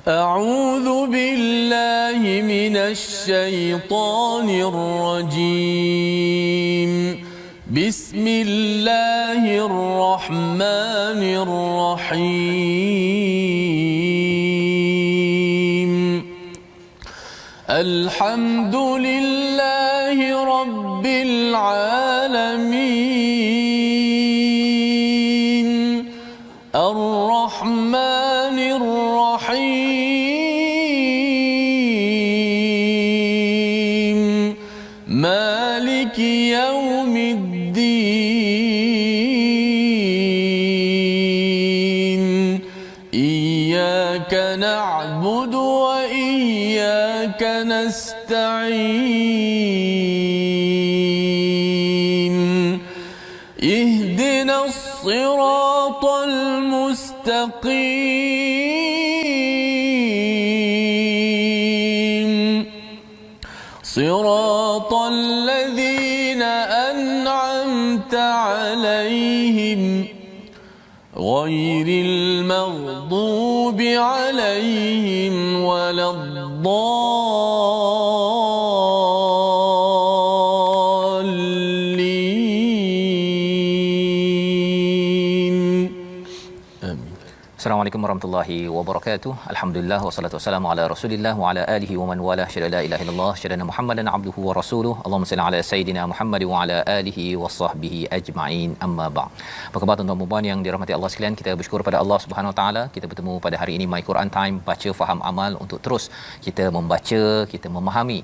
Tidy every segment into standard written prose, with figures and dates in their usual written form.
أعوذ بالله من الشيطان الرجيم. بسم الله الرحمن الرحيم. الحمد لله رب العالمين. الرحمن الرحيم. مالك يوم الدين. إياك نعبد وإياك نستعين. اهدنا الصراط المستقيم. صراط الذين أنعمت عليهم غير المغضوب عليهم ولا الضالين. آمين. Assalamualaikum warahmatullahi wabarakatuh. Alhamdulillah wassalatu wassalamu ala Rasulillah wa ala alihi wa man wala syada la ilaha illallah syadana Muhammadan abduhu wa rasuluh. Allahumma salli ala sayidina Muhammad wa ala alihi wa sahbihi ajma'in. Amma ba'd. Apa khabar tuan-tuan dan puan yang dirahmati Allah sekalian? Kita bersyukur pada Allah Subhanahu wa taala. Kita bertemu pada hari ini My Quran Time, baca faham amal, untuk terus kita membaca, kita memahami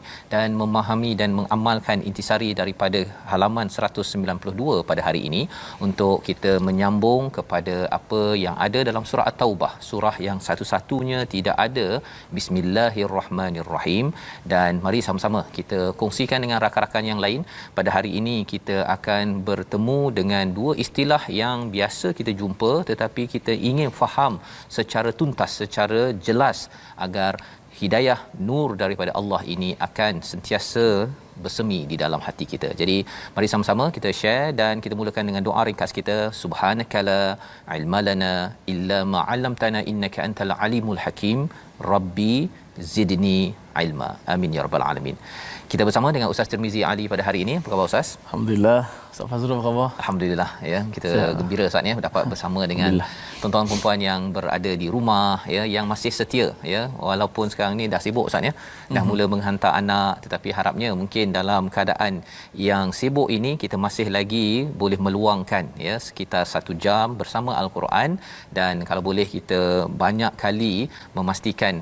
dan mengamalkan intisari daripada halaman 192 pada hari ini, untuk kita menyambung kepada apa yang ada dalam surah At-Taubah, surah yang satu-satunya tidak ada Bismillahirrahmanirrahim. Dan mari sama-sama kita kongsikan dengan rakan-rakan yang lain. Pada hari ini kita akan bertemu dengan dua istilah yang biasa kita jumpa, tetapi kita ingin faham secara tuntas, secara jelas, agar hidayah nur daripada Allah ini akan sentiasa bersemi di dalam hati kita. Jadi mari sama-sama kita share dan kita mulakan dengan doa ringkas kita. Subhanakala ilma lana illa ma 'allamtana innaka antal alimul hakim. Rabbi zidni ilma. Amin ya rabbal alamin. Kita bersama dengan Ustaz Tirmizi Ali pada hari ini. Apa khabar Ustaz? Alhamdulillah. Ustaz Fazrul apa khabar? Alhamdulillah ya. Kita gembira Ustaz ya dapat bersama dengan tuan-tuan perempuan yang berada di rumah ya, yang masih setia ya, walaupun sekarang ni dah sibuk Ustaz ya. Dah mula menghantar anak, tetapi harapnya mungkin dalam keadaan yang sibuk ini kita masih lagi boleh meluangkan ya sekitar 1 jam bersama Al-Quran, dan kalau boleh kita banyak kali memastikan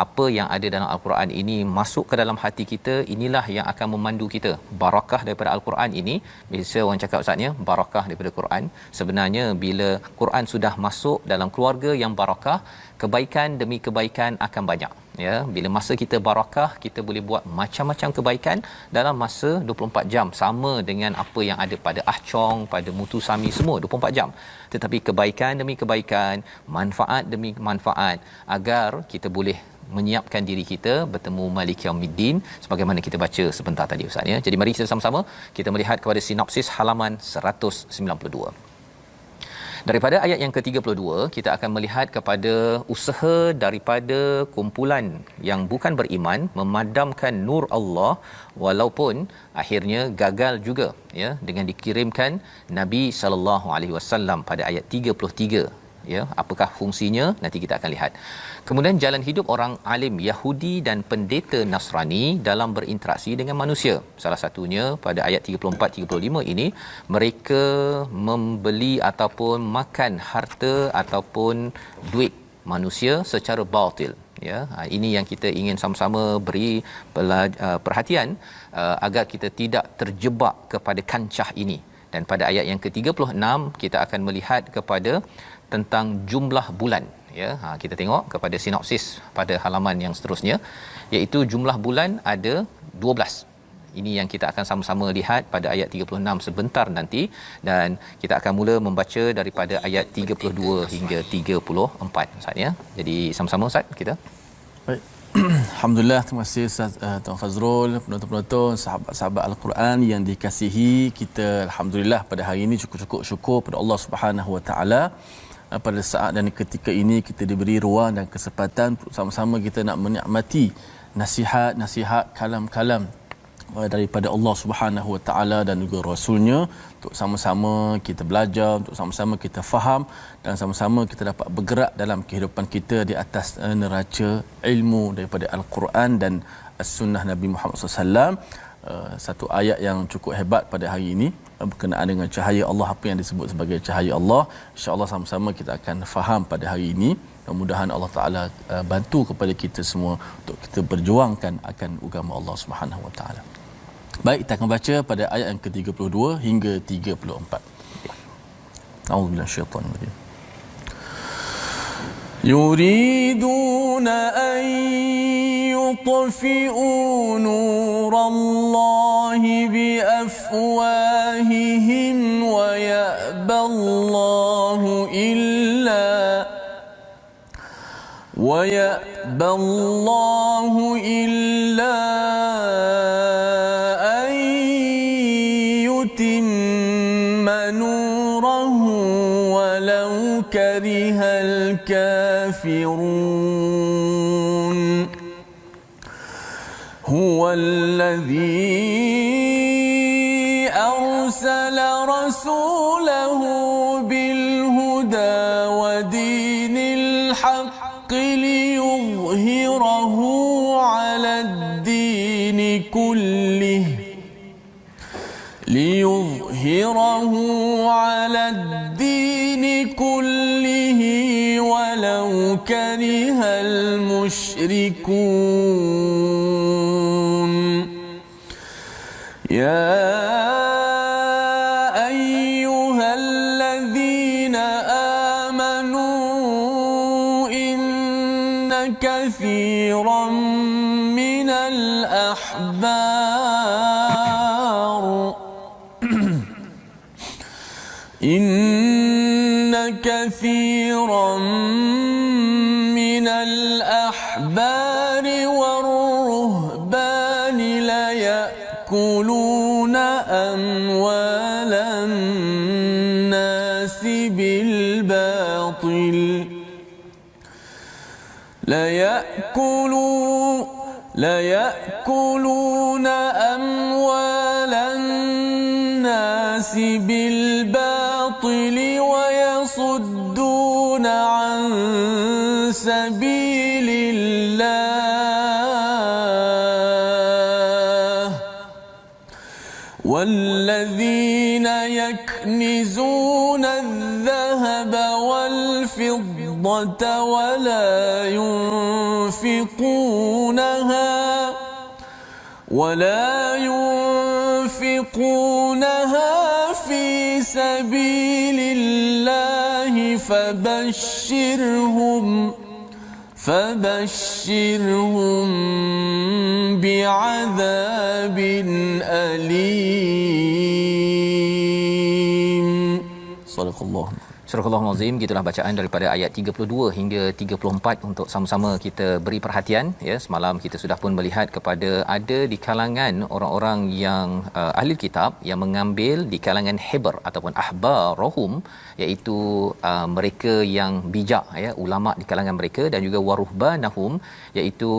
apa yang ada dalam Al-Quran ini masuk ke dalam hati kita. Inilah yang akan memandu kita. Barakah daripada Al-Quran ini, biasa orang cakap Ustaznya, barakah daripada Quran. Sebenarnya bila Quran sudah masuk dalam keluarga yang barakah, kebaikan demi kebaikan akan banyak ya. Bila masa kita barakah, kita boleh buat macam-macam kebaikan dalam masa 24 jam, sama dengan apa yang ada pada Ahcong, pada Mutu Sami, semua 24 jam. Tetapi kebaikan demi kebaikan, manfaat demi manfaat, agar kita boleh menyiapkan diri kita bertemu Malik Yaumiddin sebagaimana kita baca sebentar tadi Ustaz ya. Jadi mari kita sama-sama kita melihat kepada sinopsis halaman 192. Daripada ayat yang ke-32 kita akan melihat kepada usaha daripada kumpulan yang bukan beriman memadamkan nur Allah, walaupun akhirnya gagal juga ya dengan dikirimkan Nabi sallallahu alaihi wasallam pada ayat 33 ya. Apakah fungsinya, nanti kita akan lihat. Kemudian jalan hidup orang alim Yahudi dan pendeta Nasrani dalam berinteraksi dengan manusia. Salah satunya pada ayat 34-35 ini, mereka membeli ataupun makan harta ataupun duit manusia secara batil ya. Ini yang kita ingin sama-sama beri perhatian agar kita tidak terjebak kepada kancah ini. Dan pada ayat yang ke-36 kita akan melihat kepada tentang jumlah bulan ya. Kita tengok kepada sinopsis pada halaman yang seterusnya, iaitu jumlah bulan ada 12. Ini yang kita akan sama-sama lihat pada ayat 36 sebentar nanti, dan kita akan mula membaca daripada ayat 32 hingga 34 Ustaz ya. Jadi sama-sama Ustaz kita. Baik. Alhamdulillah, terima kasih Ustaz Tuan Fazrul, penonton-penonton, sahabat-sahabat Al-Quran yang dikasihi kita. Alhamdulillah pada hari ini cukup-cukup syukur pada Allah Subhanahu Wa Taala. Pada saat dan ketika ini kita diberi ruang dan kesempatan sama-sama kita nak menikmati nasihat-nasihat, kalam-kalam daripada Allah Subhanahu Wa Taala dan juga Rasulnya, untuk sama-sama kita belajar, untuk sama-sama kita faham dan sama-sama kita dapat bergerak dalam kehidupan kita di atas neraca ilmu daripada Al-Quran dan As-Sunnah Nabi Muhammad SAW. Satu ayat yang cukup hebat pada hari ini berkenaan dengan cahaya Allah, apa yang disebut sebagai cahaya Allah. InsyaAllah sama-sama kita akan faham pada hari ini. Mudah-mudahan Allah Ta'ala bantu kepada kita semua untuk kita berjuangkan akan agama Allah Subhanahu Wa Ta'ala. Baik, kita akan baca pada ayat yang ke-32 hingga 34. A'udzubillahi minasyaitanir rajim. Yuriduna an yutfi'u nurallahi bi afwahihim wa ya'ballahu illa أن يتم نوره ولو كره الكافرون هو الذي أرسل رسوله بالهدى ودين الحق ليظهره على الدين كله ولو كره المشركون يا أيها الذين آمنوا إن كثيرا من الأحبار والرهبان ليأكلون أموال الناس بالباطل ليأكلون أموال الناس بالباطل ويصدون عن سبيل الله والذين يكنزون الذهب والفضة ولا ينفقونها في سبيل الله فبشرهم بعذاب أليم. صدق الله. Surah Al-Azim, gitulah bacaan daripada ayat 32 hingga 34 untuk sama-sama kita beri perhatian ya. Semalam kita sudah pun melihat kepada ada di kalangan orang-orang yang ahli kitab yang mengambil di kalangan Hibr ataupun ahbarahum, iaitu mereka yang bijak ya, ulama di kalangan mereka, dan juga waruhbanahum, iaitu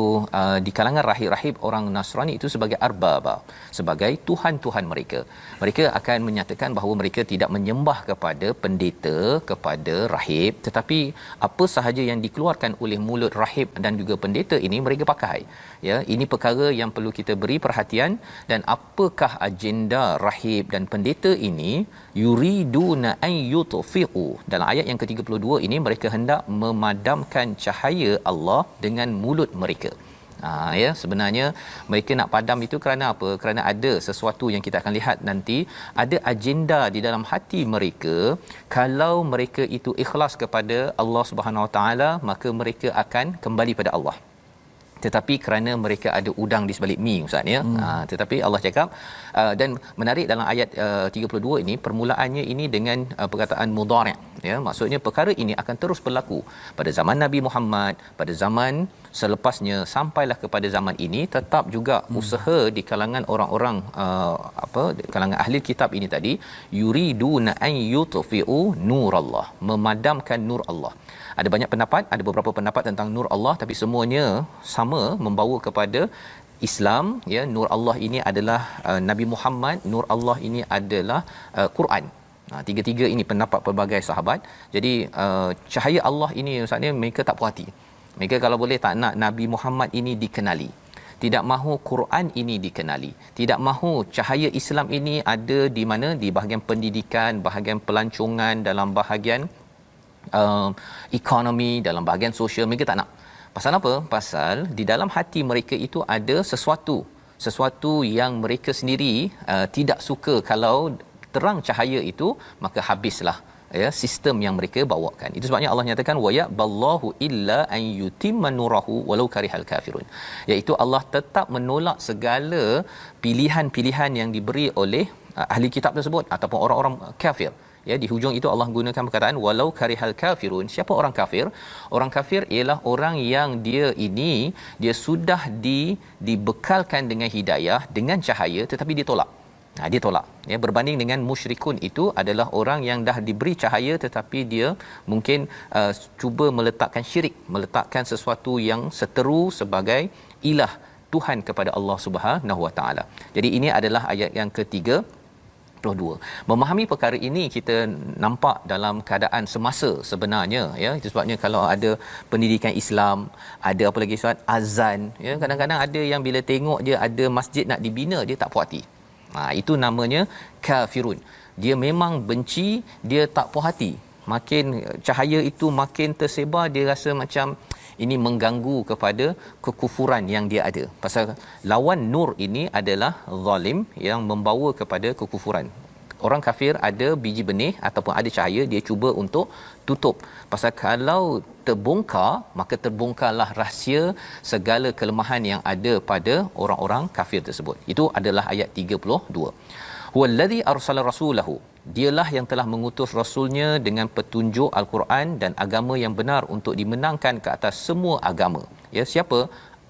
di kalangan rahib-rahib orang Nasrani itu sebagai arbaba, sebagai tuhan-tuhan mereka. Mereka akan menyatakan bahawa mereka tidak menyembah kepada pendeta, kepada rahib, tetapi apa sahaja yang dikeluarkan oleh mulut rahib dan juga pendeta ini mereka pakai ya. Ini perkara yang perlu kita beri perhatian. Dan apakah agenda rahib dan pendeta ini? Yuriduna an yutfi'u, dalam ayat yang ke-32 ini mereka hendak memadamkan cahaya Allah dengan mulut mereka. Ya, sebenarnya mereka nak padam itu kerana apa? Kerana ada sesuatu yang kita akan lihat nanti, ada agenda di dalam hati mereka. Kalau mereka itu ikhlas kepada Allah Subhanahu Wa Taala, maka mereka akan kembali pada Allah. Tetapi kerana mereka ada udang di sebalik mi, ustaz ya. Tetapi Allah cakap, dan menarik dalam ayat 32 ini, permulaannya ini dengan perkataan mudhari'. ya, maksudnya perkara ini akan terus berlaku pada zaman Nabi Muhammad, pada zaman selepasnya, sampailah kepada zaman ini. Tetap juga usaha di kalangan orang-orang di kalangan ahli kitab ini tadi, yuriduna an yutfi'u nurallah, memadamkan nur Allah. Ada banyak pendapat, ada beberapa pendapat tentang nur Allah, tapi semuanya sama membawa kepada Islam, ya. Nur Allah ini adalah Nabi Muhammad, nur Allah ini adalah Quran. Tiga-tiga ini pendapat pelbagai sahabat. Jadi cahaya Allah ini maksudnya mereka tak puas hati. Mereka kalau boleh tak nak Nabi Muhammad ini dikenali, tidak mahu Quran ini dikenali, tidak mahu cahaya Islam ini ada di mana, di bahagian pendidikan, bahagian pelancongan, dalam bahagian ekonomi, dalam bahagian sosial. Mereka tak nak. Pasal apa? Pasal di dalam hati mereka itu ada sesuatu yang mereka sendiri tidak suka. Kalau terang cahaya itu, maka habislah, ya, sistem yang mereka bawakan. Itu sebabnya Allah nyatakan wa ya'ballahu illa an yutimma nurahu walau karihal kafirun, iaitu Allah tetap menolak segala pilihan-pilihan yang diberi oleh ahli kitab tersebut ataupun orang-orang kafir. Ya, di hujung itu Allah gunakan perkataan walau karihal kafirun. Siapa orang kafir? Orang kafir ialah orang yang dia sudah dibekalkan dengan hidayah, dengan cahaya, tetapi dia tolak. Dia tolak, ya. Berbanding dengan musyrikun, itu adalah orang yang dah diberi cahaya tetapi dia mungkin cuba meletakkan syirik, meletakkan sesuatu yang seteru sebagai ilah, Tuhan kepada Allah Subhanahu Wa Taala. Jadi ini adalah ayat yang ketiga. Memahami perkara ini kita nampak dalam keadaan semasa sebenarnya, ya. Itu sebabnya kalau ada pendidikan Islam, ada apa lagi Ustaz, azan, ya, kadang-kadang ada yang bila tengok dia ada masjid nak dibina, dia tak puas hati. Itu namanya kafirun. Dia memang benci, dia tak puas hati. Makin cahaya itu makin tersebar, dia rasa macam ini mengganggu kepada kekufuran yang dia ada. Pasal lawan nur ini adalah zalim, yang membawa kepada kekufuran. Orang kafir ada biji benih ataupun ada cahaya, dia cuba untuk tutup. Pasal kalau terbongkar, maka terbongkarlah rahsia segala kelemahan yang ada pada orang-orang kafir tersebut. Itu adalah ayat 32. Huwallazi arsala rasulahu, dialah yang telah mengutus rasulnya dengan petunjuk Al-Quran dan agama yang benar untuk dimenangkan ke atas semua agama. Ya, siapa?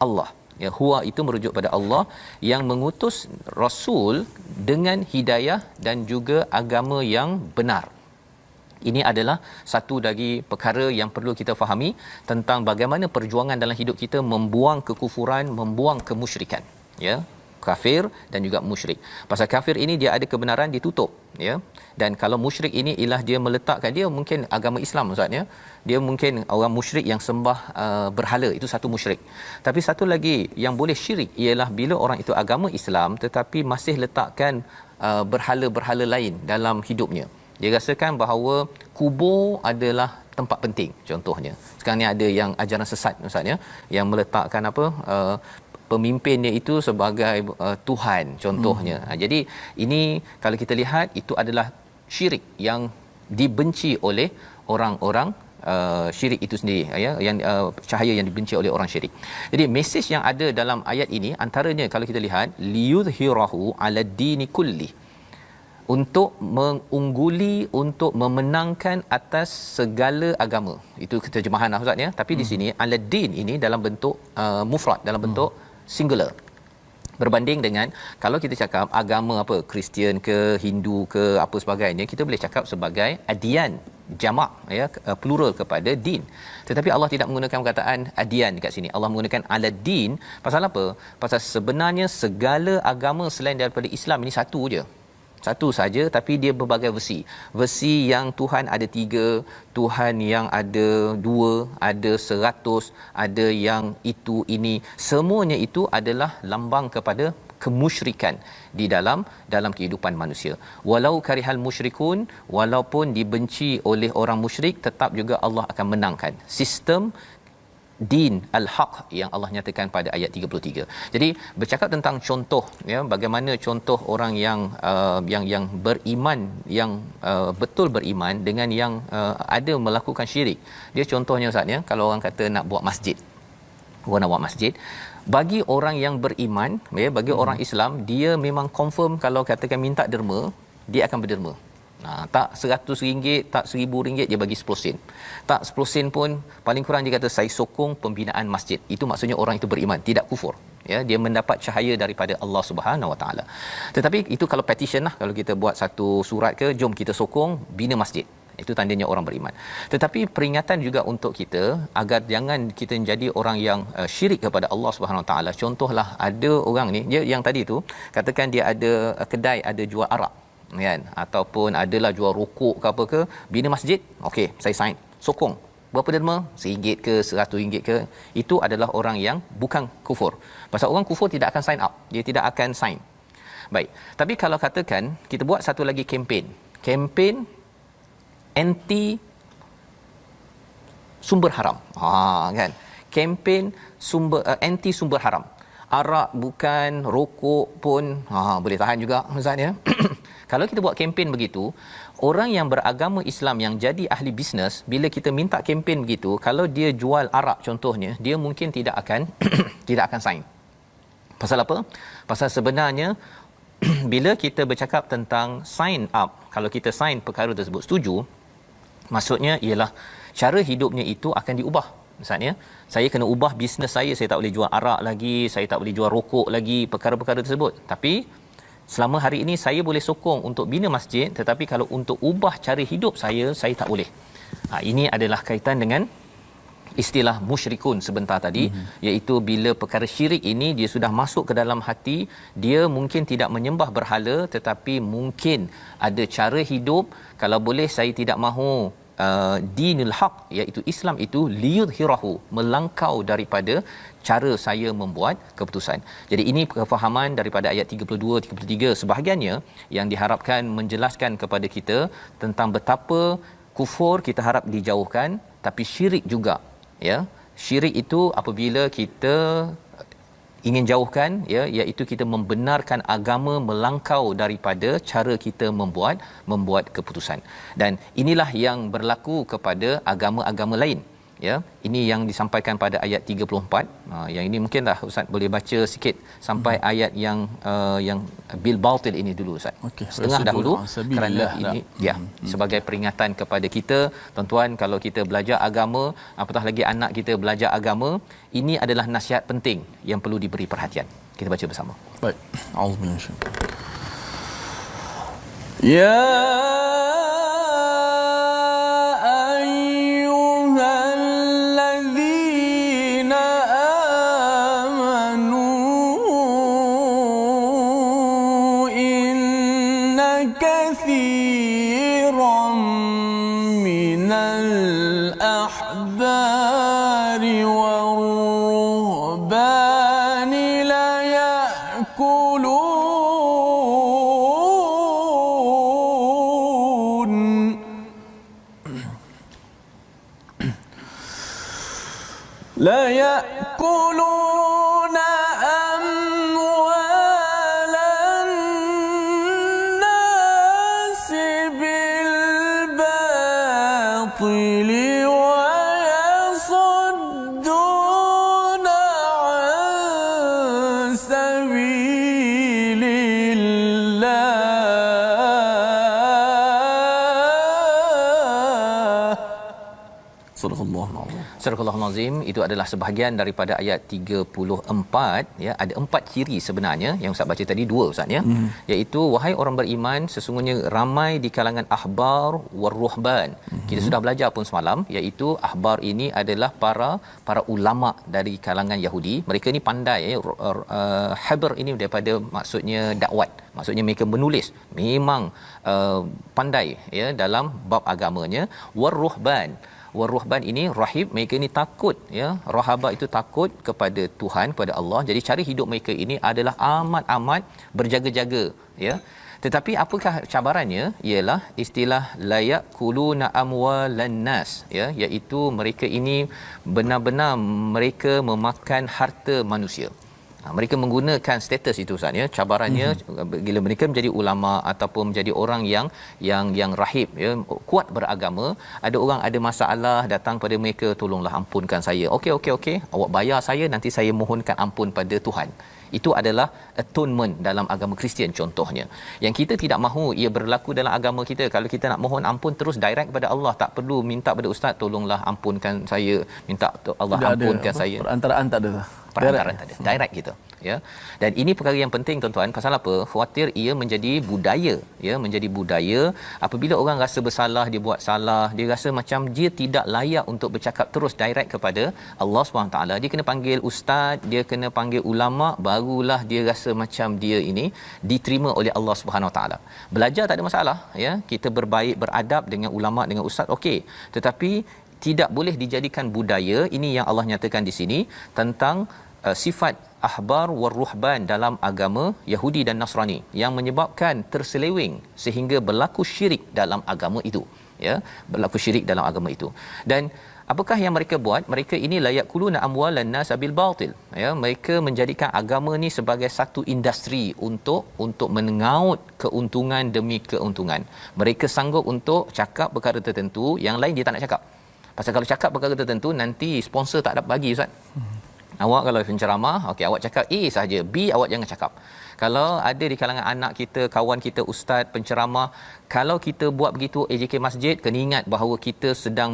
Allah. Ya, huwa itu merujuk pada Allah yang mengutus rasul dengan hidayah dan juga agama yang benar. Ini adalah satu dari perkara yang perlu kita fahami tentang bagaimana perjuangan dalam hidup kita membuang kekufuran, membuang kemusyrikan, ya. Kafir dan juga musyrik. Pasal kafir ini dia ada kebenaran, ditutup, ya. Dan kalau musyrik ini ialah dia meletakkan, dia mungkin agama Islam Ustaz, ya. Dia mungkin orang musyrik yang sembah berhala, itu satu musyrik. Tapi satu lagi yang boleh syirik ialah bila orang itu agama Islam tetapi masih letakkan berhala-berhala lain dalam hidupnya. Dia rasakan bahawa kubur adalah tempat penting. Contohnya, sekarang ni ada yang ajaran sesat Ustaz, ya, yang meletakkan pemimpinnya itu sebagai Tuhan contohnya. Jadi ini kalau kita lihat, itu adalah syirik yang dibenci oleh orang-orang syirik itu sendiri, ya, yang cahaya yang dibenci oleh orang syirik. Jadi mesej yang ada dalam ayat ini antaranya kalau kita lihat liyudhhirahu 'ala dini kulli, untuk mengungguli, untuk memenangkan atas segala agama. Itu terjemahan Ustaz, ya. Tapi di sini 'ala din ini dalam bentuk mufrad, dalam bentuk singular. Berbanding dengan kalau kita cakap agama apa, Kristian ke, Hindu ke, apa sebagainya, kita boleh cakap sebagai adian, jamak, ya, plural kepada din. Tetapi Allah tidak menggunakan perkataan adian dekat sini. Allah menggunakan ala din. Pasal apa? Pasal sebenarnya segala agama selain daripada Islam ini satu saja, tapi dia berbagai versi yang Tuhan ada 3, Tuhan yang ada 2, ada 100, ada yang itu ini, semuanya itu adalah lambang kepada kemusyrikan di dalam kehidupan manusia. Walau karihal musyrikun, walaupun dibenci oleh orang musyrik, tetap juga Allah akan menangkan sistem din al-haq yang Allah nyatakan pada ayat 33. Jadi bercakap tentang contoh, ya, bagaimana contoh orang yang beriman, yang betul beriman dengan yang ada melakukan syirik. Dia contohnya Ustaz, ya, kalau orang kata nak buat masjid. Orang nak buat masjid, bagi orang yang beriman, ya, bagi orang Islam, dia memang confirm kalau katakan minta derma, dia akan berderma. Tak RM100, tak RM1,000 dia bagi 10 sen. Tak 10 sen pun paling kurang dia kata saya sokong pembinaan masjid. Itu maksudnya orang itu beriman, tidak kufur. Ya, dia mendapat cahaya daripada Allah Subhanahu Wa Taala. Tetapi itu kalau petition lah, kalau kita buat satu surat ke, jom kita sokong bina masjid. Itu tandanya orang beriman. Tetapi peringatan juga untuk kita agar jangan kita menjadi orang yang syirik kepada Allah Subhanahu Wa Taala. Contohlah ada orang ni, dia yang tadi tu katakan dia ada kedai, ada jual arak kan, ataupun adalah jual rokok ke apa ke, bina masjid, okey saya sign, sokong. Berapa derma? RM1 ke RM100 ke, itu adalah orang yang bukan kufur. Pasal orang kufur tidak akan sign up, dia tidak akan sign. Baik, tapi kalau katakan kita buat satu lagi kempen anti sumber haram, kan, kempen anti sumber haram. Arak bukan, rokok pun boleh tahan juga Ustaz ya. Kalau kita buat kempen begitu, orang yang beragama Islam yang jadi ahli bisnes, bila kita minta kempen begitu, kalau dia jual arak contohnya, dia mungkin tidak akan tidak akan sign. Pasal apa? Pasal sebenarnya bila kita bercakap tentang sign up, kalau kita sign perkara tersebut setuju, maksudnya ialah cara hidupnya itu akan diubah. Misalnya, saya kena ubah bisnes saya tak boleh jual arak lagi, saya tak boleh jual rokok lagi, perkara-perkara tersebut. Tapi selama hari ini saya boleh sokong untuk bina masjid, tetapi kalau untuk ubah cara hidup saya tak boleh. Ini adalah kaitan dengan istilah musyrikun sebentar tadi, iaitu bila perkara syirik ini dia sudah masuk ke dalam hati, dia mungkin tidak menyembah berhala, tetapi mungkin ada cara hidup, kalau boleh saya tidak mahu dinul haq, iaitu Islam itu liyudhirahu, melangkau daripada cara saya membuat keputusan. Jadi ini kefahaman daripada ayat 32 33 sebahagiannya yang diharapkan menjelaskan kepada kita tentang betapa kufur kita harap dijauhkan, tapi syirik juga, ya. Syirik itu apabila kita ingin jauhkan, ya, iaitu kita membenarkan agama melangkau daripada cara kita membuat keputusan. Dan inilah yang berlaku kepada agama-agama lain, ya. Ini yang disampaikan pada ayat 34. Yang ini mungkinlah Ustaz boleh baca sikit sampai ayat yang bil batil ini dulu Ustaz. Okay. Setengah dahulu kerana ini ya sebagai peringatan kepada kita, tuan-tuan, kalau kita belajar agama, apatah lagi anak kita belajar agama, ini adalah nasihat penting yang perlu diberi perhatian. Kita baca bersama. Baik. Auzubillahi. Ya كثيرا من الأحبار والرهبان لا يأكلون أموال الناس بالباطل ويصدون عن سبيل الله. صدق الله العظيم. Surah Al-Azim itu adalah sebahagian daripada ayat 34, ya. Ada 4 ciri sebenarnya yang Ustaz baca tadi, 2 Ustaz, ya. Iaitu wahai orang beriman, sesungguhnya ramai di kalangan ahbar war-ruhban. Kita sudah belajar pun semalam, iaitu ahbar ini adalah para ulama dari kalangan Yahudi. Mereka ni pandai, ya. Habr ini daripada maksudnya dakwat. Maksudnya mereka menulis, memang pandai, ya, dalam bab agamanya. War-ruhban, waruhban ini rahib, mereka ini takut, ya. Rahaba itu takut kepada Tuhan, kepada Allah. Jadi cara hidup mereka ini adalah amat-amat berjaga-jaga, ya. Tetapi apakah cabarannya? Ialah istilah la yakuluna amwalan nas, ya, iaitu mereka ini benar-benar mereka memakan harta manusia. Mereka menggunakan status itu Ustaz, ya. Cabarannya bila mereka menjadi ulama ataupun menjadi orang yang rahib, ya, kuat beragama, ada orang ada masalah datang pada mereka, tolonglah ampunkan saya. Okey, awak bayar saya, nanti saya mohonkan ampun pada Tuhan. Itu adalah atonement dalam agama Kristian contohnya. Yang kita tidak mahu ia berlaku dalam agama kita. Kalau kita nak mohon ampun terus direct kepada Allah, tak perlu minta pada ustaz tolonglah ampunkan saya, minta Allah tidak ampunkan ada, saya. perantaraan tak ada. Perantaraan tak ada, direct kita, ya. Dan ini perkara yang penting tuan-tuan. Pasal apa? Khawatir ia menjadi budaya, ya, menjadi budaya. Apabila orang rasa bersalah, dia buat salah, dia rasa macam dia tidak layak untuk bercakap terus direct kepada Allah SWT. Dia kena panggil ustaz, dia kena panggil ulama, barulah dia rasa macam dia ini diterima oleh Allah SWT. Belajar tak ada masalah, ya. Kita berbaik, beradab dengan ulama, dengan ustaz, okey. Tetapi tidak boleh dijadikan budaya. Ini yang Allah nyatakan di sini tentang sifat ahbar war ruhban dalam agama Yahudi dan Nasrani yang menyebabkan terseleweng sehingga berlaku syirik dalam agama itu, ya, berlaku syirik dalam agama itu. Dan apakah yang mereka buat? Mereka ini layak kuluna amwalan nas bil batil, ya. Mereka menjadikan agama ni sebagai satu industri untuk mengaut keuntungan demi keuntungan. Mereka sanggup untuk cakap perkara tertentu, yang lain dia tak nak cakap. Pasal kalau cakap perkara tertentu nanti sponsor tak dapat bagi, ustaz. Awak kalau penceramah, okey, awak cakap A saja, B awak jangan cakap. Kalau ada di kalangan anak kita, kawan kita ustaz penceramah, kalau kita buat begitu AJK Masjid, kena ingat bahawa kita sedang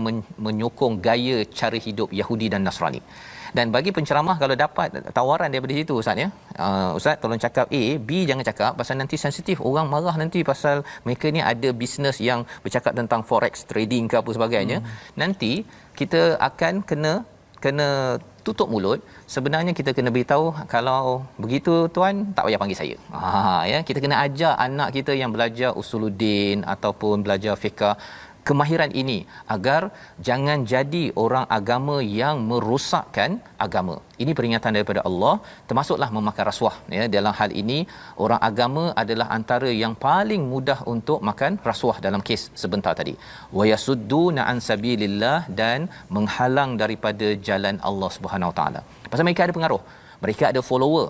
menyokong gaya cara hidup Yahudi dan Nasrani. Dan bagi penceramah, kalau dapat tawaran daripada situ ustaz, ya, ustaz tolong cakap A, B jangan cakap pasal nanti sensitif, orang marah nanti pasal mereka ni ada bisnes yang bercakap tentang forex trading ke apa sebagainya. Nanti kita akan kena tutup mulut. Sebenarnya kita kena beritahu, kalau begitu tuan tak payah panggil saya. Ya, kita kena ajar anak kita yang belajar usuluddin ataupun belajar fiqh kemahiran ini agar jangan jadi orang agama yang merosakkan agama. Ini peringatan daripada Allah, termasuklah memakan rasuah, ya. Dalam hal ini orang agama adalah antara yang paling mudah untuk makan rasuah dalam kes sebentar tadi. Wa yasudduna an sabilillah, dan menghalang daripada jalan Allah Subhanahu Wa Taala. Pasal mereka ada pengaruh, mereka ada follower.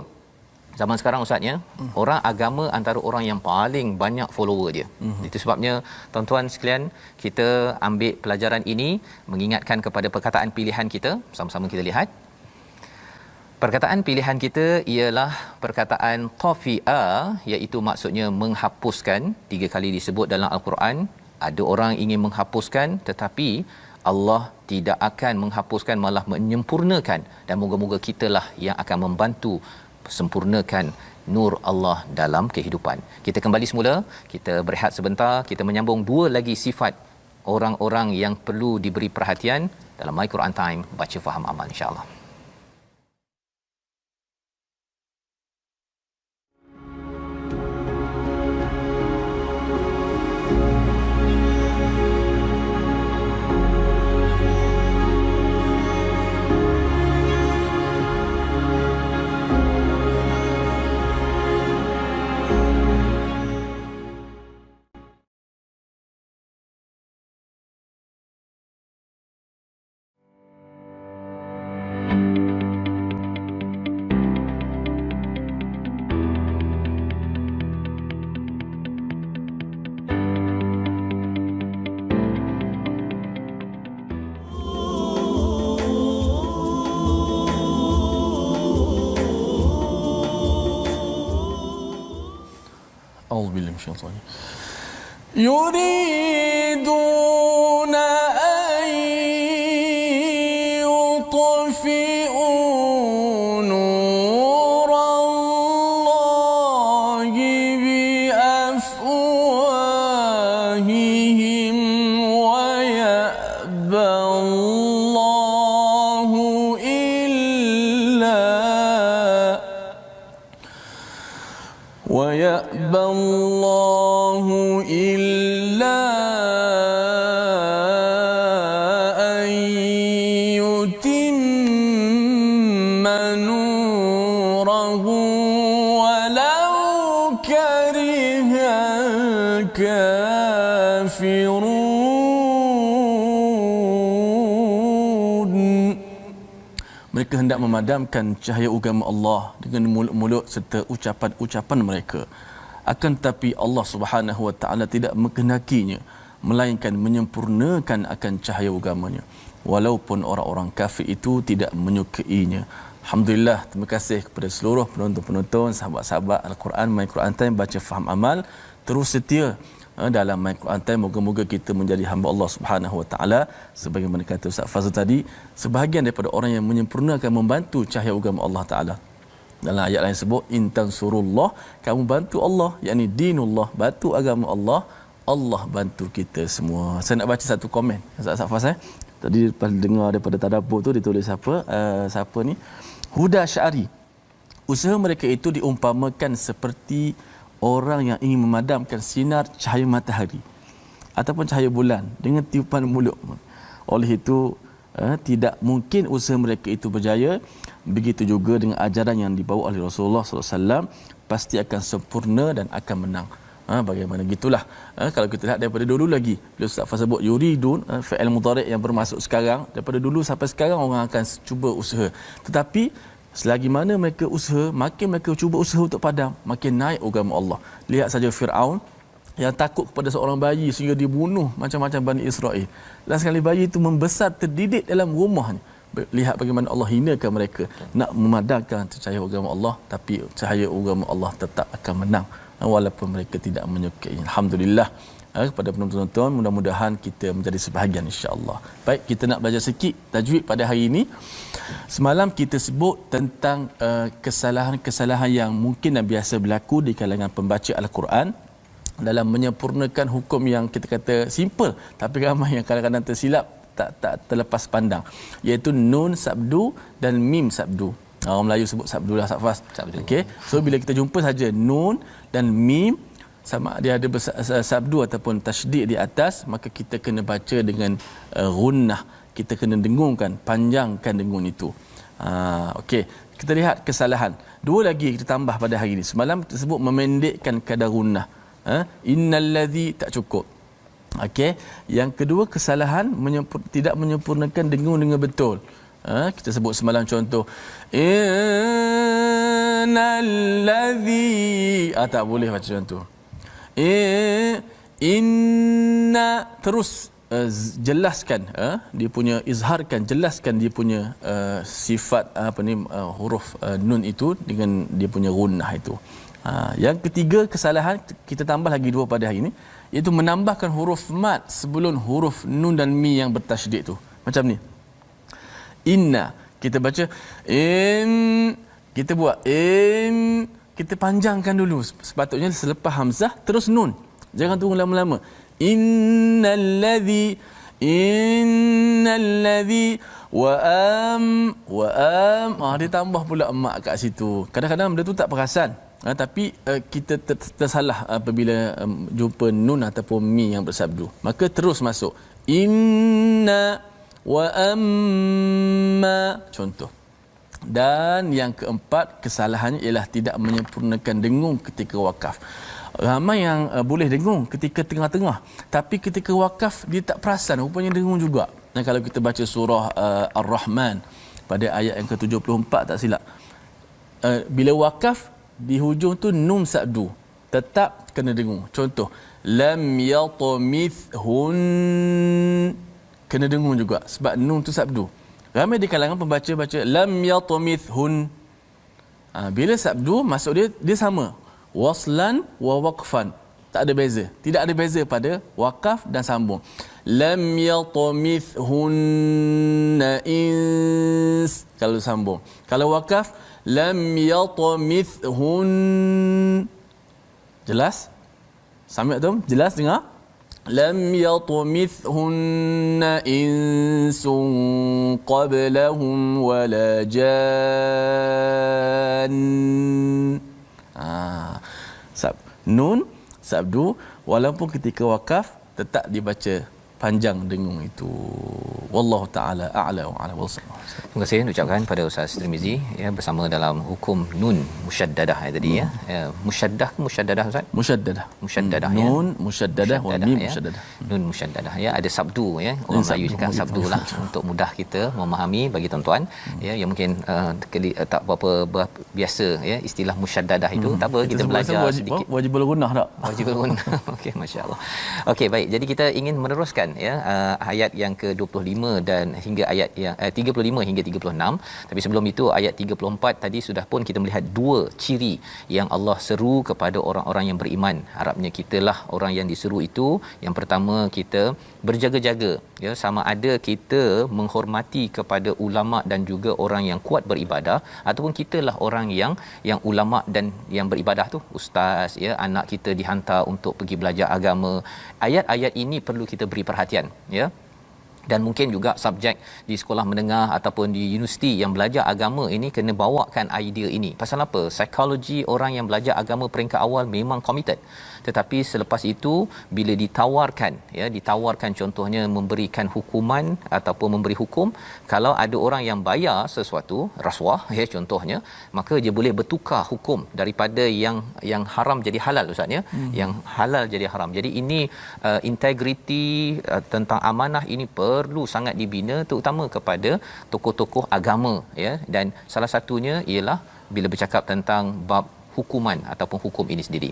Zaman sekarang ustaz, ya, orang agama antara orang yang paling banyak follower dia. Itu sebabnya tuan-tuan sekalian, kita ambil pelajaran ini mengingatkan kepada perkataan pilihan kita. Sama-sama kita lihat. Perkataan pilihan kita ialah perkataan tafi'a, iaitu maksudnya menghapuskan. 3 kali disebut dalam Al-Quran. Ada orang ingin menghapuskan, tetapi Allah tidak akan menghapuskan, malah menyempurnakan. Dan moga-moga kitalah yang akan membantu sempurnakan nur Allah dalam kehidupan. Kita kembali semula, kita berehat sebentar, kita menyambung 2 lagi sifat orang-orang yang perlu diberi perhatian dalam My Quran Time, baca faham amal, insya-Allah. أعوذ بالله من الشيطان يريدون أن يطفئوا نور الله بأفواههم ويأبى الله إلا أن يتم نوره ولو كره الكافرون. Mereka hendak memadamkan cahaya agama Allah dengan mulut-mulut serta ucapan-ucapan mereka. Akan tetapi Allah Subhanahu Wa Taala tidak mengkehendakinya, melainkan menyempurnakan akan cahaya agamanya. Walaupun orang-orang kafir itu tidak menyukainya. Alhamdulillah, terima kasih kepada seluruh penonton-penonton, sahabat-sahabat Al-Quran My Quran Time baca faham amal, terus setia dalam My Quran Time. Moga-moga kita menjadi hamba Allah Subhanahu Wa Taala sebagaimana kata Ustaz Fazil tadi, sebahagian daripada orang yang menyempurnakan membantu cahaya agama Allah Taala. Dalam ayat lain sebut intan surullah, kamu bantu Allah, yakni dinullah, bantu agama Allah, Allah bantu kita semua. Saya nak baca satu komen Ustaz Fazil. Tadi lepas dengar daripada tadabbur tu ditulis siapa ni? Huda Syari. Usaha mereka itu diumpamakan seperti orang yang ingin memadamkan sinar cahaya matahari ataupun cahaya bulan dengan tiupan mulut. Oleh itu tidak mungkin usaha mereka itu berjaya. Begitu juga dengan ajaran yang dibawa oleh Rasulullah SAW, pasti akan sempurna dan akan menang. Bagaimana gitulah. Kalau kita lihat daripada dulu lagi, bila Ustaz Faz sebut yuridun, fi'il mudhari' yang bermaksud sekarang, daripada dulu sampai sekarang orang akan cuba usaha. Tetapi selagi mana mereka usaha, makin mereka cuba usaha untuk padam, makin naik agama Allah. Lihat saja Firaun yang takut kepada seorang bayi sehingga dibunuh macam-macam Bani Israel. Last sekali bayi itu membesar terdidik dalam rumahnya. Lihat bagaimana Allah hinakan mereka. Nak memadamkan cahaya agama Allah, tapi cahaya agama Allah tetap akan menang walaupun mereka tidak menyukai. Alhamdulillah. Kepada penonton-penonton, mudah-mudahan kita menjadi sebahagian insya-Allah. Baik, kita nak belajar sikit tajwid pada hari ini. Semalam kita sebut tentang kesalahan-kesalahan yang mungkin dan biasa berlaku di kalangan pembaca Al-Quran dalam menyempurnakan hukum yang kita kata simple, tapi ramai yang kadang-kadang tersilap, tak terlepas pandang, iaitu nun sabdu dan mim sabdu. Orang Melayu sebut sabdu lah, Safas. Okey. So bila kita jumpa saja nun dan mim, sama dia ada sabdu ataupun tasydid di atas, maka kita kena baca dengan gunnah. Kita kena dengungkan, panjangkan dengung itu. Okey, kita lihat kesalahan. Dua lagi kita tambah pada hari ini. Semalam kita sebut memendekkan kadar gunnah. Innallazi tak cukup. Okey, yang kedua kesalahan tidak menyempurnakan dengung dengan betul. Kita sebut semalam contoh innallazi tak boleh baca contoh. Inna terus jelaskan dia punya, izharkan, jelaskan dia punya sifat huruf nun itu dengan dia punya gunnah itu. Yang ketiga kesalahan kita tambah lagi dua pada hari ini, iaitu menambahkan huruf mat sebelum huruf nun dan mi yang bertasydid tu. Macam ni. Inna kita baca kita buat kita panjangkan dulu. Sepatutnya selepas hamzah terus nun. Jangan tunggu lama-lama. Innallazi wa dia tambah pula mak kat situ. Kadang-kadang benda tu tak perasan. Tapi kita tersalah apabila jumpa nun ataupun mi yang bersabdu. Maka terus masuk. Inna wa amma, contoh. Dan yang keempat kesalahannya ialah tidak menyempurnakan dengung ketika wakaf. Ramai yang boleh dengung ketika tengah-tengah, tapi ketika wakaf dia tak perasan, rupanya dengung juga. Dan kalau kita baca surah Ar-Rahman pada ayat yang ke-74 tak silap, bila wakaf di hujung tu nun sabdu, tetap kena dengung. Contoh lam yatamithun, kena dengung juga sebab nun tu sabdu. Ramai di kalangan pembaca baca lam yatamithun. Bila sabdu maksud dia sama, waslan wa waqfan, tak ada beza. Tidak ada beza pada wakaf dan sambung. Lam yatamithunna ins kalau sambung. Kalau wakaf lam yatamithun. Jelas? Sampai tu? Jelas dengar? Lam yatamithunna insun qablahum wala jan. Nun sabdu, walaupun ketika wakaf tetap dibaca panjang dengung itu. Wallahu taala a'la wa a'lam. Terima kasih ucapkan pada Ustaz Tirmizi bersama dalam hukum nun musyaddadah tadi musyaddah ke musyaddadah Ustaz? Musyaddadah nun musyaddadah wa mim musyaddadah. Nun musyaddadah ada sabdu orang Melayu cakap sabdulah untuk mudah kita memahami bagi tuan-tuan yang mungkin tak berapa biasa istilah musyaddadah itu. Tak apa, kita belajar sedikit. Wajibul gunnah tak? Wajibul gunnah. Okey, masya-Allah. Okey, baik. Jadi kita ingin meneruskan ayat yang ke-25 35 dan hingga ayat yang 35 hingga 36. Tapi sebelum itu ayat 34 tadi sudah pun kita melihat dua ciri yang Allah seru kepada orang-orang yang beriman. Harapnya kitalah orang yang diseru itu. Yang pertama, kita berjaga-jaga, ya, sama ada kita menghormati kepada ulama dan juga orang yang kuat beribadah, ataupun kitalah orang yang ulama dan yang beribadah tu, ustaz, ya, anak kita dihantar untuk pergi belajar agama. Ayat-ayat ini perlu kita beri perhatian, ya. Dan mungkin juga subjek di sekolah menengah ataupun di universiti yang belajar agama ini kena bawakan idea ini. Pasal apa? Psikologi orang yang belajar agama peringkat awal memang committed. Tetapi selepas itu bila ditawarkan contohnya memberikan hukuman ataupun memberi hukum, kalau ada orang yang bayar sesuatu rasuah, ya, contohnya, maka dia boleh bertukar hukum daripada yang haram jadi halal, ustaz, ya. Yang halal jadi haram. Jadi ini integriti tentang amanah ini perlu sangat dibina, terutama kepada tokoh-tokoh agama, ya. Dan salah satunya ialah bila bercakap tentang bab hukuman ataupun hukum ini sendiri.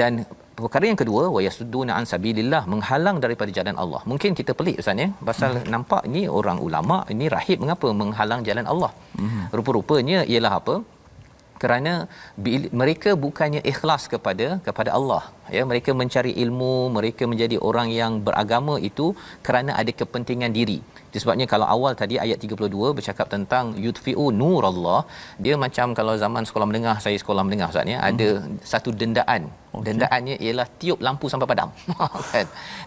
Dan perkara yang kedua, wayasudduna an sabilillah, menghalang daripada jalan Allah. Mungkin kita pelik, ustaz, ya, pasal nampak ni orang ulama, ini rahib, mengapa menghalang jalan Allah? Rupa-rupanya ialah apa? Kerana mereka bukannya ikhlas kepada Allah, ya. Mereka mencari ilmu, mereka menjadi orang yang beragama itu kerana ada kepentingan diri. Itu sebabnya kalau awal tadi ayat 32 bercakap tentang yudfi'u nurallah, dia macam kalau zaman sekolah menengah, saya sekolah menengah, ustaz, ya, ada satu dendaan. Okay. Dendaannya ialah tiup lampu sampai padam. Kan,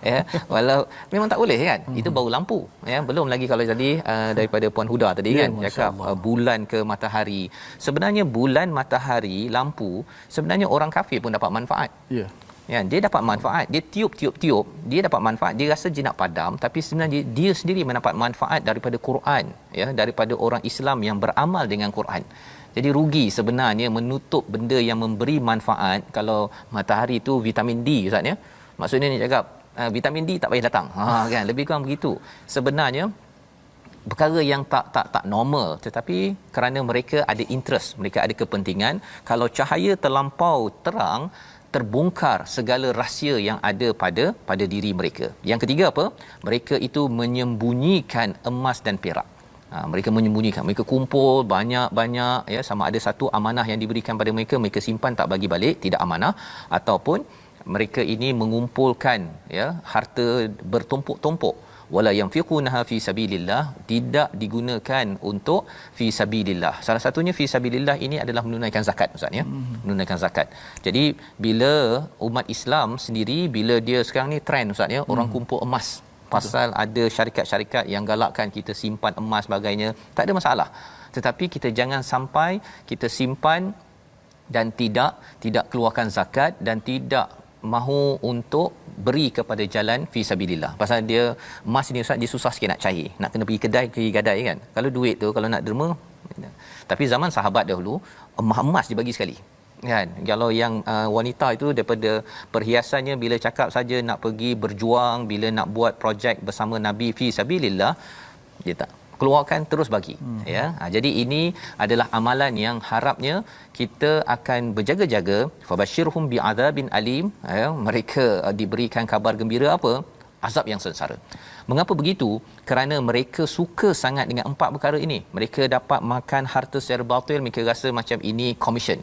ya, walau memang tak boleh, kan. Itu bau lampu, ya. Belum lagi kalau tadi daripada Puan Huda tadi, kan, cakap bulan ke matahari. Sebenarnya bulan, matahari, lampu, sebenarnya orang kafir pun dapat manfaat. Ya. Ya, dia dapat manfaat, dia tiup, dia dapat manfaat, dia rasa dia nak padam, tapi sebenarnya dia sendiri mendapat manfaat daripada Quran, ya, daripada orang Islam yang beramal dengan Quran. Jadi rugi sebenarnya menutup benda yang memberi manfaat. Kalau matahari tu vitamin D, ustaz, ya. Maksudnya ni cakap vitamin D tak payah datang. Kan, lebih kurang begitu. Sebenarnya perkara yang tak normal, tetapi kerana mereka ada interest, mereka ada kepentingan, kalau cahaya terlampau terang, terbongkar segala rahsia yang ada pada diri mereka. Yang ketiga apa? Mereka itu menyembunyikan emas dan perak. Mereka menyembunyikan, mereka kumpul banyak-banyak, ya, sama ada satu amanah yang diberikan pada mereka, mereka simpan tak bagi balik, tidak amanah, ataupun mereka ini mengumpulkan, ya, harta bertumpuk-tumpuk. Wala yanfiqunaha fi sabilillah, tidak digunakan untuk fi sabilillah. Salah satunya fi sabilillah ini adalah menunaikan zakat, ustaz, ya. Menunaikan zakat. Jadi bila umat Islam sendiri, bila dia sekarang ni trend, ustaz, ya, orang kumpul emas. Pasal ada syarikat-syarikat yang galakkan kita simpan emas sebagainya, tak ada masalah. Tetapi kita jangan sampai kita simpan dan tidak keluarkan zakat dan tidak mahu untuk beri kepada jalan fi sabilillah. Pasal dia emas ni, ustaz, dia susah sikit nak cair, nak kena pergi kedai, pergi gadai, kan. Kalau duit tu kalau nak derma, tapi zaman sahabat dahulu emas dibagi sekali, kan. Kalau yang wanita itu daripada perhiasannya, bila cakap saja nak pergi berjuang, bila nak buat projek bersama Nabi fi sabilillah, dia tak keluarkan, terus bagi, ya. Jadi ini adalah amalan yang harapnya kita akan berjaga-jaga. Fabashirhum bi'adzabin alim, ya. Mereka diberikan kabar gembira apa? Azab yang sengsara. Mengapa begitu? Kerana mereka suka sangat dengan empat perkara ini. Mereka dapat makan harta secara batil, mereka rasa macam ini commission,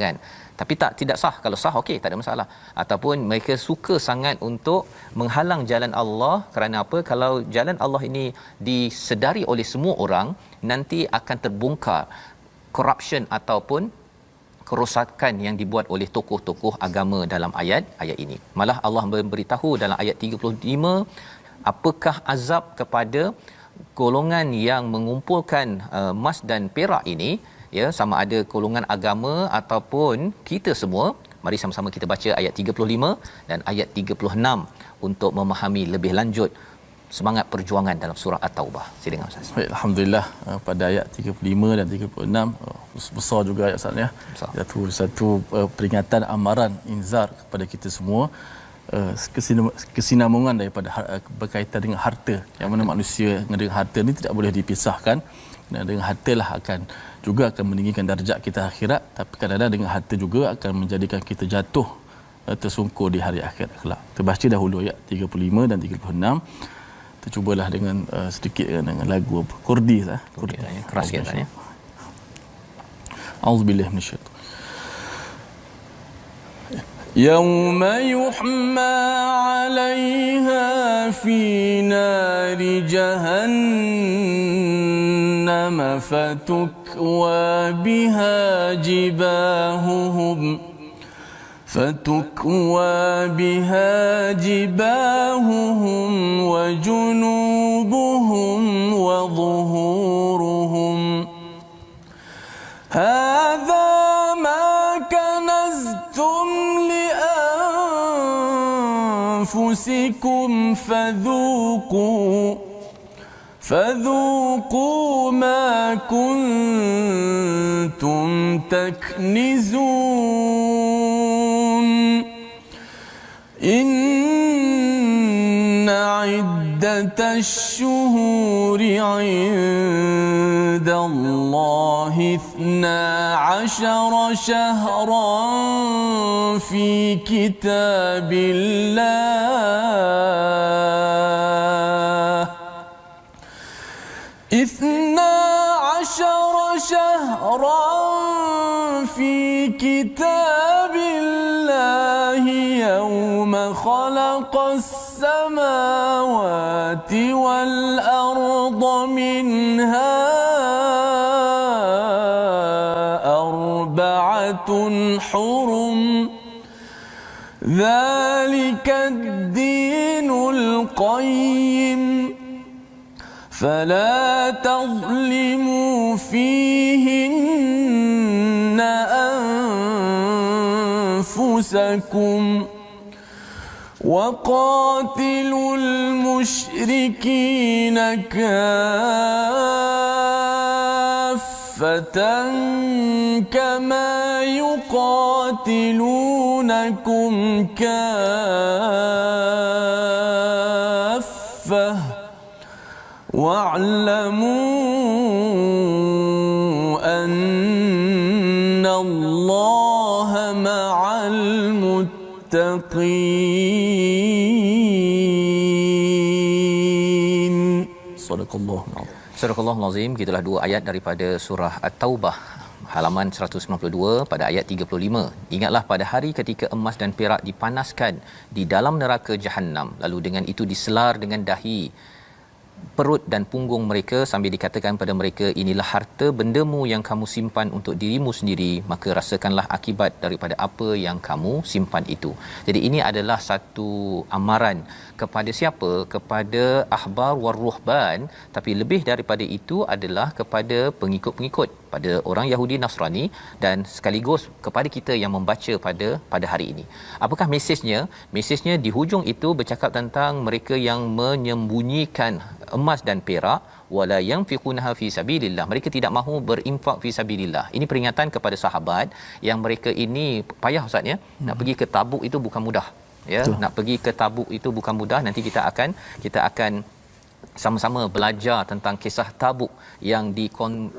kan. Tapi tidak sah. Kalau sah, okey, tak ada masalah. Ataupun mereka suka sangat untuk menghalang jalan Allah. Kerana apa? Kalau jalan Allah ini disedari oleh semua orang, nanti akan terbongkar corruption ataupun kerosakan yang dibuat oleh tokoh-tokoh agama dalam ayat ini. Malah Allah memberitahu dalam ayat 35 apakah azab kepada golongan yang mengumpulkan emas dan perak ini, ya, sama ada golongan agama ataupun kita semua. Mari sama-sama kita baca ayat 35 dan ayat 36 untuk memahami lebih lanjut semangat perjuangan dalam surah At-Taubah. Silakan, ustaz. Baik, alhamdulillah, pada ayat 35 dan 36 besar juga ayat, ustaz, ya. Satu peringatan, amaran, inzar kepada kita semua, kesinambungan daripada berkaitan dengan harta, yang mana manusia dengan harta ni tidak boleh dipisahkan. Dan dengan harta lah juga akan meninggikan darjat kita akhirat, tapi kadang-kadang dengan harta juga akan menjadikan kita jatuh tersungkur di hari akhirat kelak. Kita baca dahulu ayat 35 dan 36. Kita cubalah dengan sedikit dengan lagu apa? Kurdi sah. Kurdi keras sikit ya. Auzubillahi minasyaitan. يوم يحمى عليها في نار جهنم فتكوى بها جباههم وجنوبهم وظهورهم هذا ما كنزتم لأنفسكم فذوقوا ما كنتم تكنزون إن عدة الشهور عند الله 12 شهرا في كتاب الله 12 شهرا في كتاب الله يوم خلق السماوات والأرض منها 4 حرم ذلك الدين القيم فلا تظلموا فيهن أنفسكم وقاتلوا المشركين كافة كما يقاتلونكم كافة واعلموا أن الله مع المتقين. Sadaqallahu a'lam. Surah Al-Azim, gitulah dua ayat daripada surah At-Taubah halaman 192 pada ayat 35. Ingatlah pada hari ketika emas dan perak dipanaskan di dalam neraka Jahannam, lalu dengan itu diselar dengan dahi, perut dan punggung mereka sambil dikatakan pada mereka, inilah harta bendamu yang kamu simpan untuk dirimu sendiri, maka rasakanlah akibat daripada apa yang kamu simpan itu. Jadi ini adalah satu amaran kepada siapa? Kepada ahbar war ruhban, tapi lebih daripada itu adalah kepada pengikut-pengikut, pada orang Yahudi Nasrani, dan sekaligus kepada kita yang membaca pada hari ini. Apakah mesejnya? Mesejnya di hujung itu bercakap tentang mereka yang menyembunyikan emas dan perak, wala yanfiqunaha fi sabilillah. Mereka tidak mahu berinfak fi sabilillah. Ini peringatan kepada sahabat yang mereka ini payah Ustaz ya. Nak pergi ke Tabuk itu bukan mudah. Ya, betul. Nak pergi ke Tabuk itu bukan mudah. Nanti kita akan sama-sama belajar tentang kisah Tabuk yang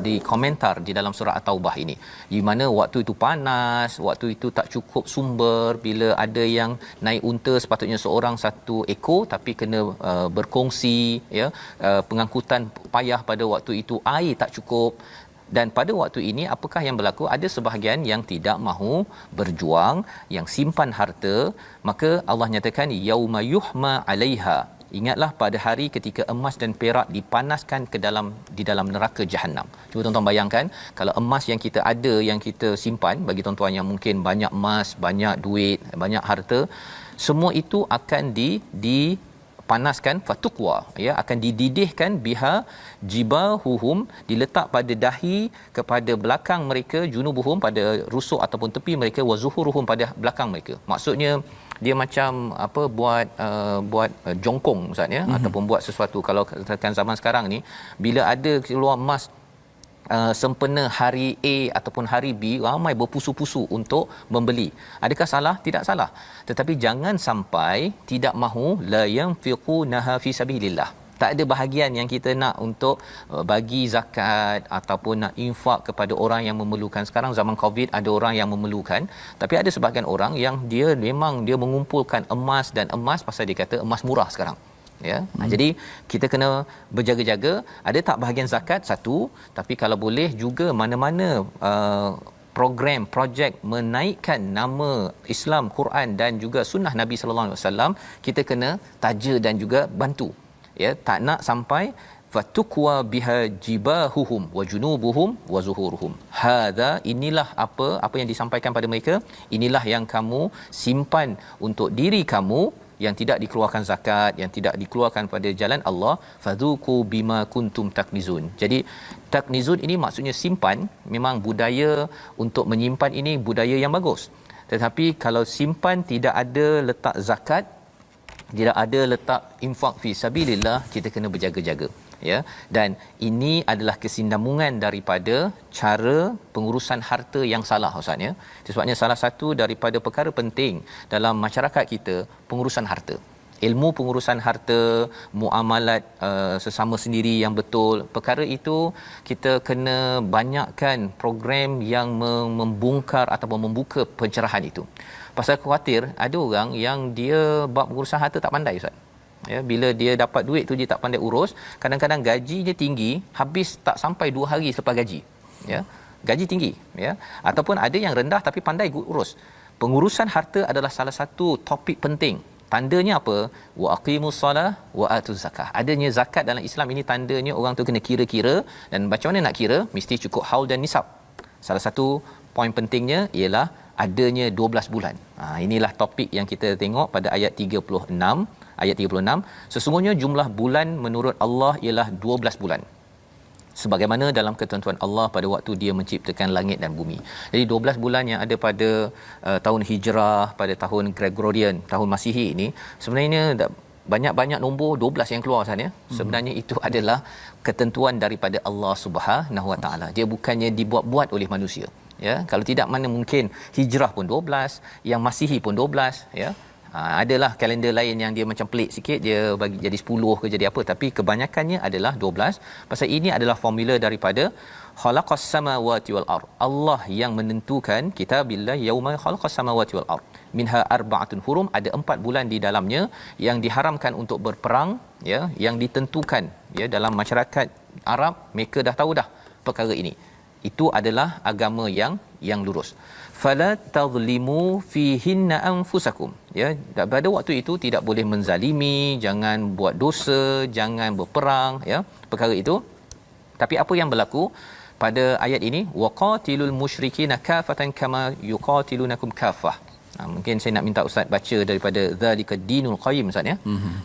dikomentar di dalam surah At-Taubah ini, di mana waktu itu panas, waktu itu tak cukup sumber, bila ada yang naik unta sepatutnya seorang 1 ekor tapi kena berkongsi ya, pengangkutan payah pada waktu itu, air tak cukup. Dan pada waktu ini apakah yang berlaku? Ada sebahagian yang tidak mahu berjuang, yang simpan harta, maka Allah nyatakan yauma yuhma 'alaiha. Ingatlah pada hari ketika emas dan perak dipanaskan di dalam neraka Jahannam. Cuba tuan-tuan bayangkan, kalau emas yang kita ada, yang kita simpan, bagi tuan-tuan yang mungkin banyak emas, banyak duit, banyak harta, semua itu akan dipanaskan, fatukwa ya, akan dididihkan biha jibahuhum, diletak pada dahi, kepada belakang mereka, junubuhum pada rusuk ataupun tepi mereka, wa zuhuruhum pada belakang mereka. Maksudnya dia macam apa, buat jongkong Ustaz ya, ataupun buat sesuatu. Kalau katakan zaman sekarang ni, bila ada keluar emas sempena hari A ataupun hari B, ramai berpusu-pusu untuk membeli. Adakah salah? Tidak salah. Tetapi jangan sampai tidak mahu la yanfiqunaha fi sabilillah. Tak ada bahagian yang kita nak untuk bagi zakat ataupun nak infak kepada orang yang memerlukan. Sekarang zaman Covid ada orang yang memerlukan, tapi ada sebahagian orang yang dia memang dia mengumpulkan emas dan emas pasal dia kata emas murah sekarang. ya. Jadi kita kena berjaga-jaga. Ada tak bahagian zakat satu, tapi kalau boleh juga mana-mana program projek menaikkan nama Islam, Quran dan juga sunnah Nabi sallallahu alaihi wasallam, kita kena taja dan juga bantu, ya. Tak nak sampai fatuqwa biha jibahuhum wa junubuhum wa zuhuruhum. Hadza, inilah apa yang disampaikan pada mereka, inilah yang kamu simpan untuk diri kamu yang tidak dikeluarkan zakat, yang tidak dikeluarkan pada jalan Allah, fadhuku bima kuntum taknizun. Jadi taknizun ini maksudnya simpan. Memang budaya untuk menyimpan ini budaya yang bagus, tetapi kalau simpan tidak ada letak zakat, tidak ada letak infak fi sabilillah, kita kena berjaga-jaga, ya. Dan ini adalah kesinambungan daripada cara pengurusan harta yang salah, Ustaz, ya. Sebabnya salah satu daripada perkara penting dalam masyarakat kita pengurusan harta. Ilmu pengurusan harta, muamalat sesama sendiri yang betul, perkara itu kita kena banyakkan program yang membongkar ataupun membuka pencerahan itu. Pasal khawatir ada orang yang dia bab pengurusan harta tak pandai, Ustaz. Ya, bila dia dapat duit tu dia tak pandai urus, kadang-kadang gaji dia tinggi, habis tak sampai 2 hari selepas gaji. Ya. Gaji tinggi, ya. Ataupun ada yang rendah tapi pandai urus. Pengurusan harta adalah salah satu topik penting. Tandanya apa? Wa aqimus solah wa atuz zakah. Adanya zakat dalam Islam ini tandanya orang tu kena kira-kira, dan macam mana nak kira? Mesti cukup haul dan nisab. Salah satu poin pentingnya ialah adanya 12 bulan. Inilah topik yang kita tengok pada ayat 36. Ayat 36, sesungguhnya jumlah bulan menurut Allah ialah 12 bulan. Sebagaimana dalam ketentuan Allah pada waktu dia menciptakan langit dan bumi. Jadi 12 bulan yang ada pada tahun Hijrah, pada tahun Gregorian, tahun Masihi ini, sebenarnya banyak-banyak nombor 12 yang keluar sana. Sebenarnya itu adalah ketentuan daripada Allah Subhanahu Wa Taala. Dia bukannya dibuat-buat oleh manusia, ya. Kalau tidak, mana mungkin Hijrah pun 12, yang Masihi pun 12, ya. Adalah kalender lain yang dia macam pelik sikit, dia bagi jadi 10 ke jadi apa, tapi kebanyakannya adalah 12. Pasal ini adalah formula daripada khalaqas samawati wal ard. Allah yang menentukan, kitabillah yauma khalaqas samawati wal ard minha arba'atun hurum, ada 4 bulan di dalamnya yang diharamkan untuk berperang, ya, yang ditentukan, ya, dalam masyarakat Arab. Mereka dah tahu dah perkara ini. Itu adalah agama yang lurus. Fala tadhlimu fihinna anfusakum, ya. Pada waktu itu tidak boleh menzalimi, jangan buat dosa, jangan berperang, ya, perkara itu. Tapi apa yang berlaku pada ayat ini? Waqatilul musyrikina kafatan kama yuqatilunakum kafah. Mungkin saya nak minta Ustaz baca daripada Zalika Dinul Qayyim, Ustaz, ya.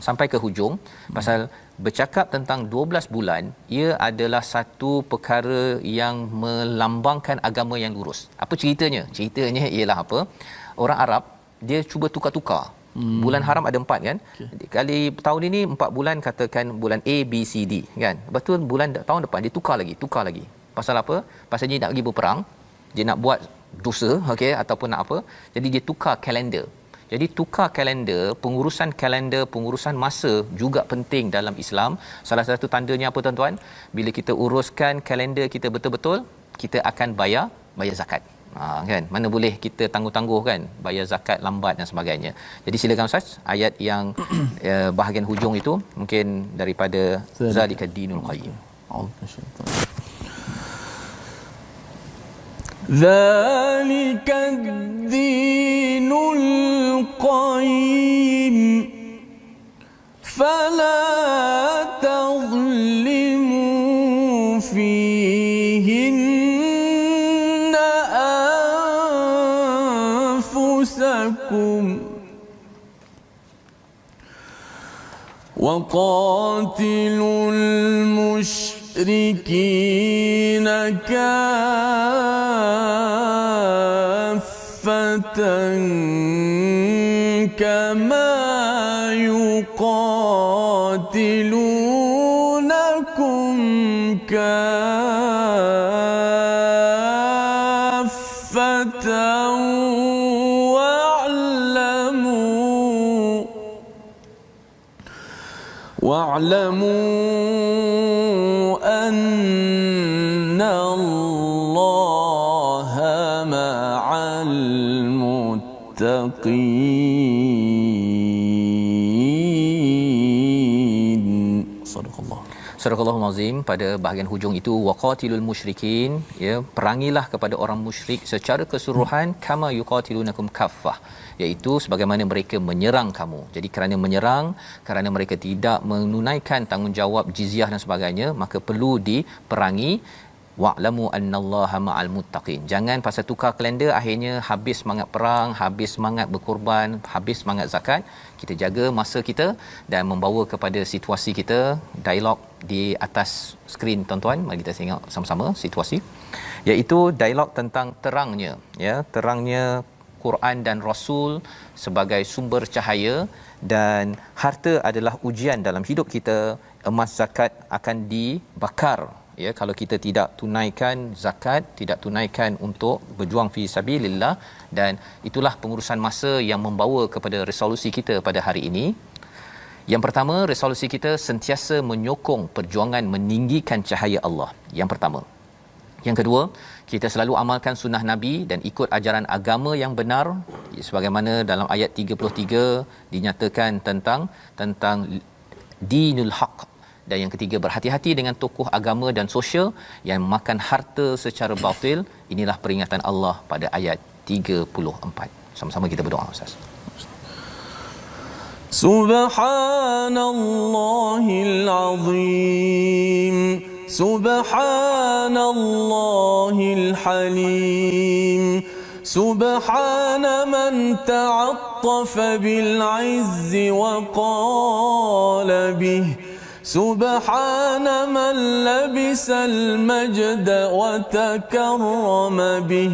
Sampai ke hujung. Pasal bercakap tentang 12 bulan, ia adalah satu perkara yang melambangkan agama yang lurus. Apa ceritanya? Ceritanya ialah apa? Orang Arab dia cuba tukar-tukar. Bulan haram ada 4 kan? Okay. Kali tahun ini 4 bulan, katakan bulan A, B, C, D kan? Betul, bulan tahun depan dia tukar lagi. Pasal apa? Pasal dia nak pergi berperang, dia nak buat dosa, okey, ataupun nak apa. Jadi dia tukar kalender. Jadi tukar kalender, pengurusan masa juga penting dalam Islam. Salah satu tandanya apa, tuan-tuan? Bila kita uruskan kalender kita betul-betul, kita akan bayar zakat. Kan, mana boleh kita tangguh-tangguh kan, bayar zakat lambat dan sebagainya. Jadi silakan Ustaz, ayat yang bahagian hujung itu mungkin daripada Zalika Dinul Qayyim. ذلك الدين القيم فلا تظلموا فيهن أنفسكم وقاتلوا المشركين كافة كما يقاتلونكم كافة واعلموا أن الله مع المتقين. Surah Al-Azim pada bahagian hujung itu waqatilul musyrikin, ya, perangilah kepada orang musyrik secara keseluruhan kama yuqatilunakum kaffah, iaitu sebagaimana mereka menyerang kamu. Jadi kerana menyerang, kerana mereka tidak menunaikan tanggungjawab jizyah dan sebagainya, maka perlu diperangi. Wa'lamu annallaha ma'al muttaqin. Jangan pasal tukar kalender akhirnya habis semangat perang, habis semangat berkorban, habis semangat zakat. Kita jaga masa kita dan membawa kepada situasi kita. Dialog di atas skrin tuan-tuan, mari kita tengok sama-sama situasi, iaitu dialog tentang terangnya, ya, terangnya Quran dan Rasul sebagai sumber cahaya, dan harta adalah ujian dalam hidup kita. Emas zakat akan dibakar, ya, kalau kita tidak tunaikan zakat, tidak tunaikan untuk berjuang fi sabilillah. Dan itulah pengurusan masa yang membawa kepada resolusi kita pada hari ini. Yang pertama, resolusi kita sentiasa menyokong perjuangan meninggikan cahaya Allah. Yang pertama. Yang kedua, kita selalu amalkan sunnah Nabi dan ikut ajaran agama yang benar, sebagaimana dalam ayat 33 dinyatakan tentang dinul haq. Dan yang ketiga, berhati-hati dengan tokoh agama dan sosial yang makan harta secara batil. Inilah peringatan Allah pada ayat 34. Sama-sama kita berdoa, Ustaz. Subhanallahil azim, subhanallahil halim, subhana man ta'attafa bil 'izzi wa qala bihi, سبحان من لبس المجد وتكرم به،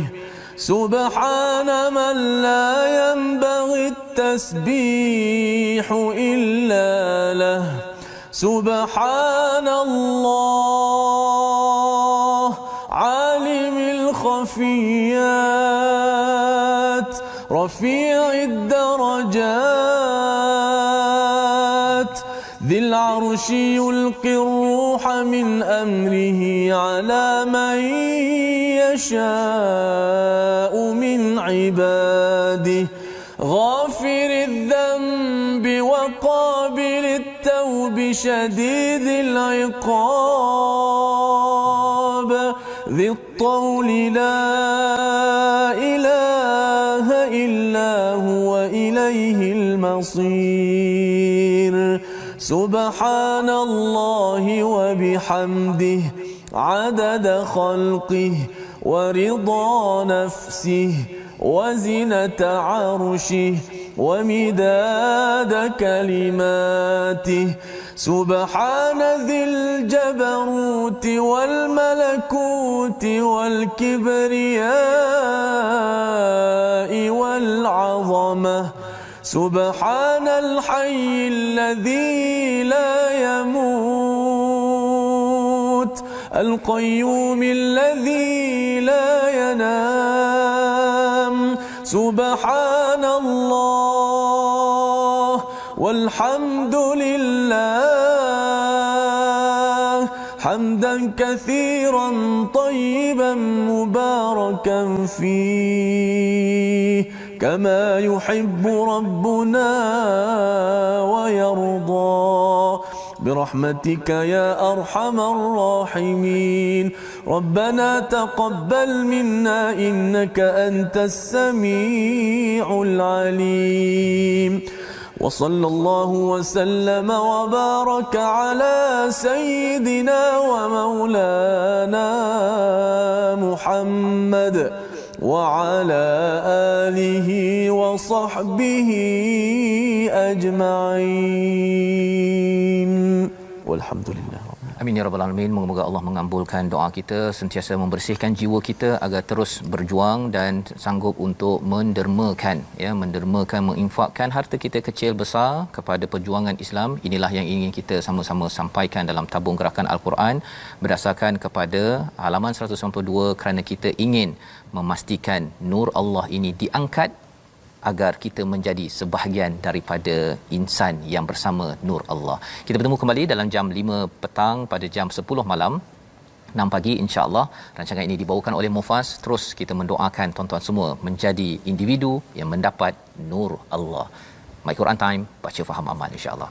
سبحان من لا ينبغي التسبيح إلا له، سبحان الله عالم الخفيات رفيع الدرجات ذي العرش يلقي الروح من أمره على من يشاء من عباده غافر الذنب وقابل التوب شديد العقاب ذي الطول لا إله إلا هو إليه المصير سبحان الله وبحمده عدد خلقه ورضا نفسه وزنة عرشه ومداد كلماته سبحان ذي الجبروت والملكوت والكبرياء والعظمة سبحان الحي الذي لا يموت القيوم الذي لا ينام سبحان الله والحمد لله حمدا كثيرا طيبا مباركا فيه كما يحب ربنا ويرضى برحمتك يا أرحم الراحمين ربنا تقبل منا إنك أنت السميع العليم وصلى الله وسلم وبارك على سيدنا ومولانا محمد وعلى آله وصحبه أجمعين والحمد لله. Amin ya rabbal alamin. Moga-moga Allah mengabulkan doa kita, sentiasa membersihkan jiwa kita agar terus berjuang dan sanggup untuk mendermakan, ya, mendermakan, menginfakkan harta kita kecil besar kepada perjuangan Islam. Inilah yang ingin kita sama-sama sampaikan dalam tabung gerakan Al-Quran berdasarkan kepada halaman 192, kerana kita ingin memastikan nur Allah ini diangkat agar kita menjadi sebahagian daripada insan yang bersama nur Allah. Kita bertemu kembali dalam jam 5 petang pada jam 10 malam, 6 pagi insya-Allah. Rancangan ini dibawakan oleh Mufas. Terus kita mendoakan tuan-tuan semua menjadi individu yang mendapat nur Allah. My Quran Time, baca faham amal insya-Allah.